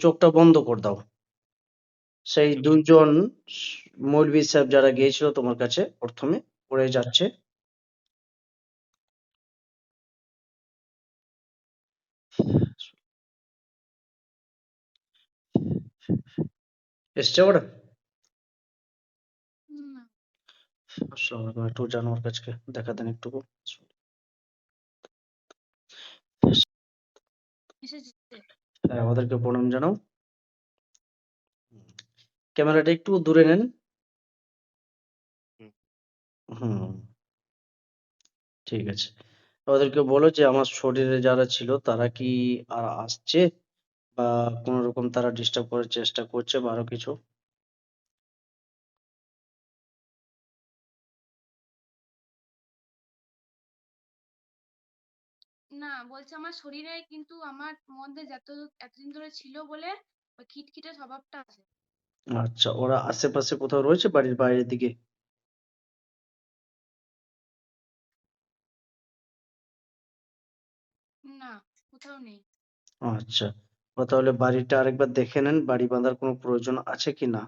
চোখটা বন্ধ করে দাও। সেই ২ জন মৌলভী সাহেব যারা গিয়েছিল তোমার কাছে ১ম এ পড়ে যাচ্ছে। এসছে ওরা? আসসালামু আলাইকুম। একটু যান ওর কাছকে দেখা দেন একটুকু। হ্যাঁ, ওদেরকে প্রণাম জানাও। ক্যামেরাটা একটু দূরে নেন। হুম, ঠিক আছে। ওদেরকে বলো যে আমার শরীরে যারা ছিল তারা কি আর আসছে? বা কোনরকম তারা ডিস্টার্ব করার চেষ্টা করছে বা আরো কিছু? না, বলছে আমার শরীরে কিন্তু আমার মধ্যে এতদিন ধরে ছিল বলে ওই খিটখিটে স্বভাবটা আছে। আচ্ছা, ওরা আশেপাশে কোথাও রয়েছে বাড়ির বাইরের দিকে? না, কোথাও নেই। আচ্ছা। ওরা তাহলে বাড়িটা আরেকবার দেখে নেন, বাড়ি বাঁধার কোনো প্রয়োজন আছে কিনা?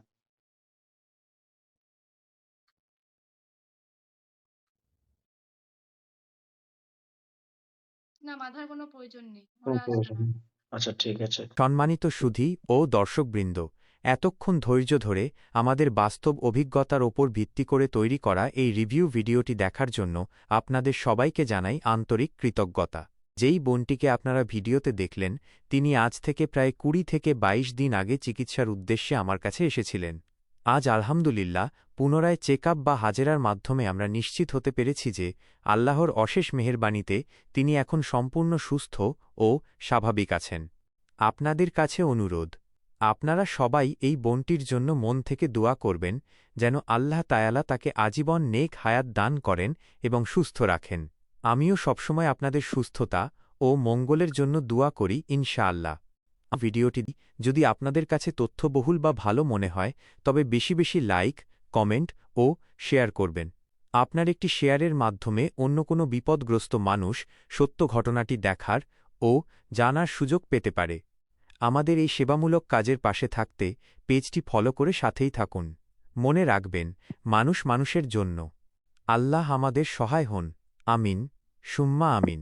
না, বাঁধার কোনো প্রয়োজন নেই। কোনো ওরা আসবে প্রয়োজন না। নেই। আচ্ছা, ঠিক আছে। সম্মানিত সুধী ও দর্শকবৃন্দ, এতক্ষণ ধৈর্য ধরে আমাদের বাস্তব অভিজ্ঞতার ওপর ভিত্তি করে তৈরি করা এই রিভিউ ভিডিওটি দেখার জন্য আপনাদের সবাইকে জানাই আন্তরিক কৃতজ্ঞতা। যেই বোনটিকে আপনারা ভিডিওতে দেখলেন, তিনি আজ থেকে প্রায় ২০ থেকে ২২ দিন আগে চিকিৎসার উদ্দেশ্যে আমার কাছে এসেছিলেন। আজ আলহামদুলিল্লাহ পুনরায় চেকআপ বা হাজেরার মাধ্যমে আমরা নিশ্চিত হতে পেরেছি যে আল্লাহর অশেষ মেহেরবাণীতে তিনি এখন সম্পূর্ণ সুস্থ ও স্বাভাবিক আছেন। আপনাদের কাছে অনুরোধ, আপনারা সবাই এই বোনটির জন্য মন থেকে দোয়া করবেন যেন আল্লাহ তায়ালা তাকে আজীবন নেক হায়াত দান করেন এবং সুস্থ রাখেন। আমিও সবসময় আপনাদের সুস্থতা ও মঙ্গলের জন্য দোয়া করি ইনশাআল্লাহ। ভিডিওটি যদি আপনাদের কাছে তথ্যবহুল বা ভালো মনে হয় তবে বেশি বেশি লাইক, কমেন্ট ও শেয়ার করবেন। আপনার একটি শেয়ারের মাধ্যমে অন্য কোনো বিপদগ্রস্ত মানুষ সত্য ঘটনাটি দেখার ও জানার সুযোগ পেতে পারে। আমাদের এই সেবামূলক কাজের পাশে থাকতে পেজটি ফলো করে সাথেই থাকুন। মনে রাখবেন, মানুষ মানুষের জন্য। আল্লাহ আমাদের সহায় হন। আমিন, সুম্মা আমিন।